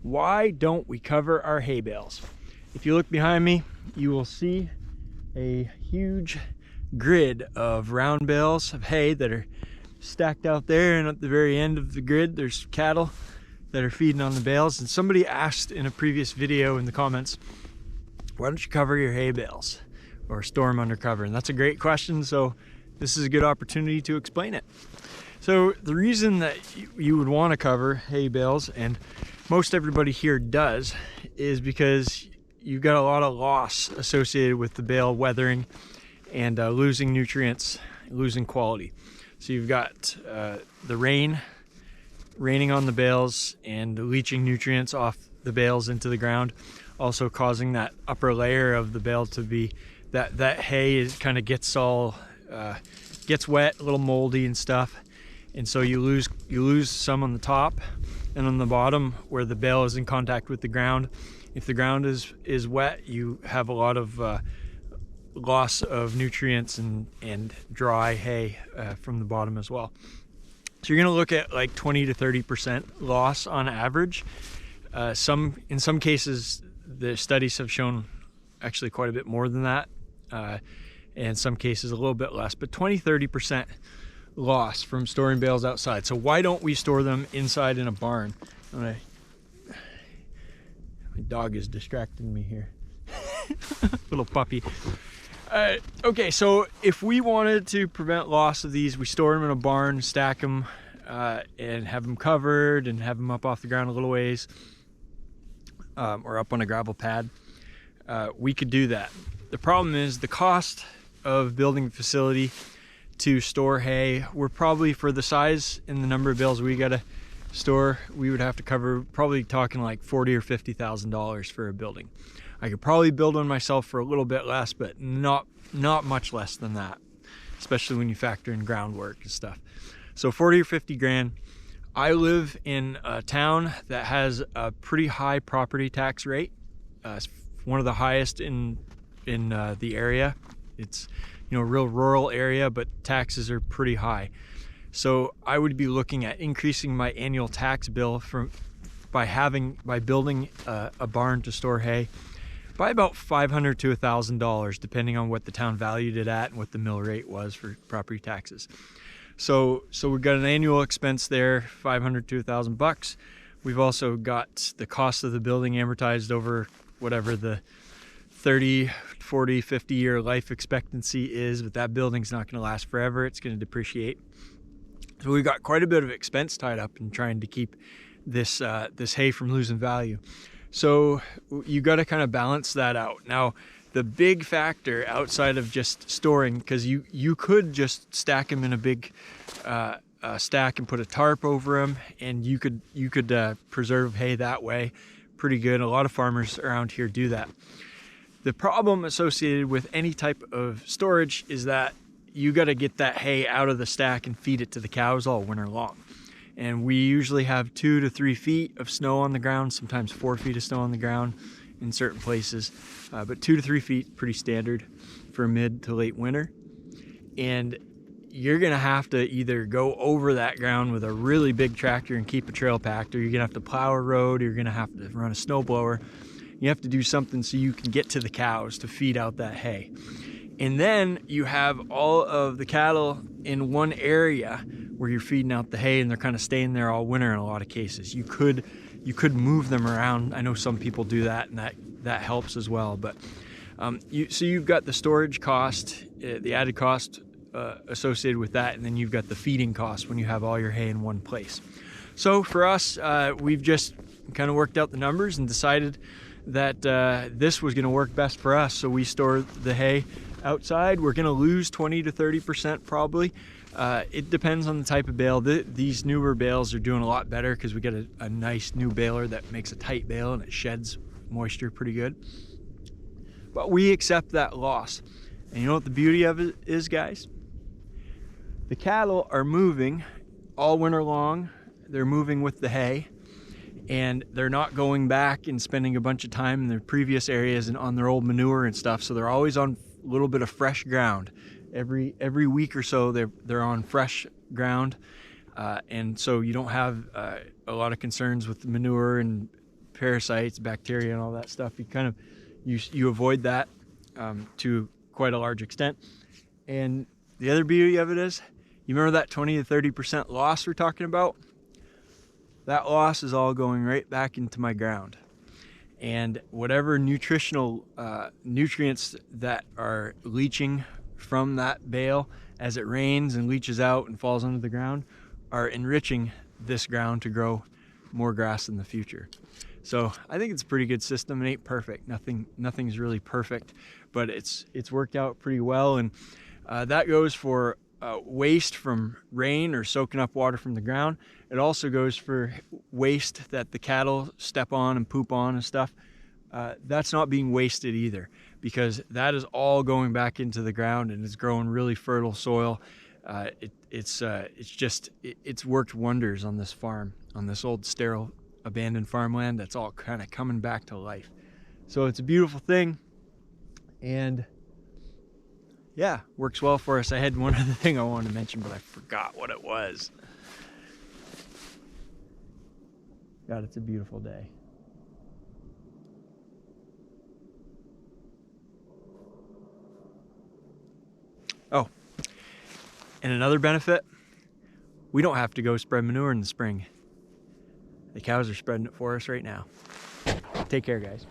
Why don't we cover our hay bales? If you look behind me, you will see a huge grid of round bales of hay that are stacked out there, and at the very end of the grid there's cattle that are feeding on the bales. And somebody asked in a previous video in the comments, why don't you cover your hay bales or store them under cover? And that's a great question, so this is a good opportunity to explain it. So the reason that you would want to cover hay bales, and most everybody here does, is because you've got a lot of loss associated with the bale weathering and losing nutrients, losing quality. So you've got the raining on the bales and leaching nutrients off the bales into the ground, also causing that upper layer of the bale to be, that hay kind of gets wet, a little moldy and stuff. And so you lose some on the top and on the bottom where the bale is in contact with the ground. If the ground is wet, you have a lot of loss of nutrients and dry hay from the bottom as well. So you're going to look at like 20 to 30% loss on average. In some cases, the studies have shown actually quite a bit more than that. In some cases a little bit less, but 20-30% loss from storing bales outside. So why don't we store them inside in a barn? My dog is distracting me here. Little puppy. Okay, so if we wanted to prevent loss of these, we store them in a barn, stack them, and have them covered and have them up off the ground a little ways, or up on a gravel pad. We could do that. The problem is the cost of building a facility to store hay. We're probably, for the size and the number of bales we gotta store, we would have to cover, probably talking like $40,000 or $50,000 for a building. I could probably build one myself for a little bit less, but not much less than that, especially when you factor in groundwork and stuff. So 40 or 50 grand. I live in a town that has a pretty high property tax rate. It's one of the highest in the area. It's, you know, a real rural area, but taxes are pretty high. So I would be looking at increasing my annual tax bill by building a barn to store hay by about $500 to $1,000, depending on what the town valued it at and what the mill rate was for property taxes. So we've got an annual expense there, $500 to $1,000. We've also got the cost of the building amortized over whatever the 30, 40, 50 year life expectancy is, but that building's not going to last forever. It's going to depreciate. So we've got quite a bit of expense tied up in trying to keep this hay from losing value. So you got to kind of balance that out. Now, the big factor outside of just storing, because you could just stack them in a big stack and put a tarp over them, and you could preserve hay that way pretty good. A lot of farmers around here do that. The problem associated with any type of storage is that you got to get that hay out of the stack and feed it to the cows all winter long. And we usually have 2 to 3 feet of snow on the ground, sometimes 4 feet of snow on the ground in certain places, but 2 to 3 feet, pretty standard for mid to late winter. And you're gonna have to either go over that ground with a really big tractor and keep a trail packed, or you're gonna have to plow a road, or you're gonna have to run a snow blower. You have to do something so you can get to the cows to feed out that hay. And then you have all of the cattle in one area where you're feeding out the hay, and they're kind of staying there all winter in a lot of cases. You could move them around. I know some people do that, and that helps as well. But so you've got the storage cost, the added cost associated with that, and then you've got the feeding cost when you have all your hay in one place. So for us, we've just kind of worked out the numbers and decided that this was going to work best for us. So we store the hay outside. We're going to lose 20 to 30% probably. It depends on the type of bale. These newer bales are doing a lot better because we got a nice new baler that makes a tight bale and it sheds moisture pretty good. But we accept that loss. And you know what the beauty of it is, guys? The cattle are moving all winter long. They're moving with the hay, and they're not going back and spending a bunch of time in their previous areas and on their old manure and stuff. So they're always on a little bit of fresh ground. Every week or so they're on fresh ground, and so you don't have a lot of concerns with the manure and parasites, bacteria, and all that stuff. You avoid that to quite a large extent. And the other beauty of it is, you remember that 20 to 30% loss we're talking about? That loss is all going right back into my ground. And whatever nutritional nutrients that are leaching from that bale as it rains and leaches out and falls under the ground are enriching this ground to grow more grass in the future. So I think it's a pretty good system. It ain't perfect. Nothing's really perfect, but it's worked out pretty well. And that goes for waste from rain or soaking up water from the ground. It also goes for waste that the cattle step on and poop on and stuff. That's not being wasted either, because that is all going back into the ground and it's growing really fertile soil. It's worked wonders on this farm, on this old sterile abandoned farmland that's all kind of coming back to life. So it's a beautiful thing, and yeah, works well for us. I had one other thing I wanted to mention, but I forgot what it was. God, it's a beautiful day. Oh, and another benefit, we don't have to go spread manure in the spring. The cows are spreading it for us right now. Take care, guys.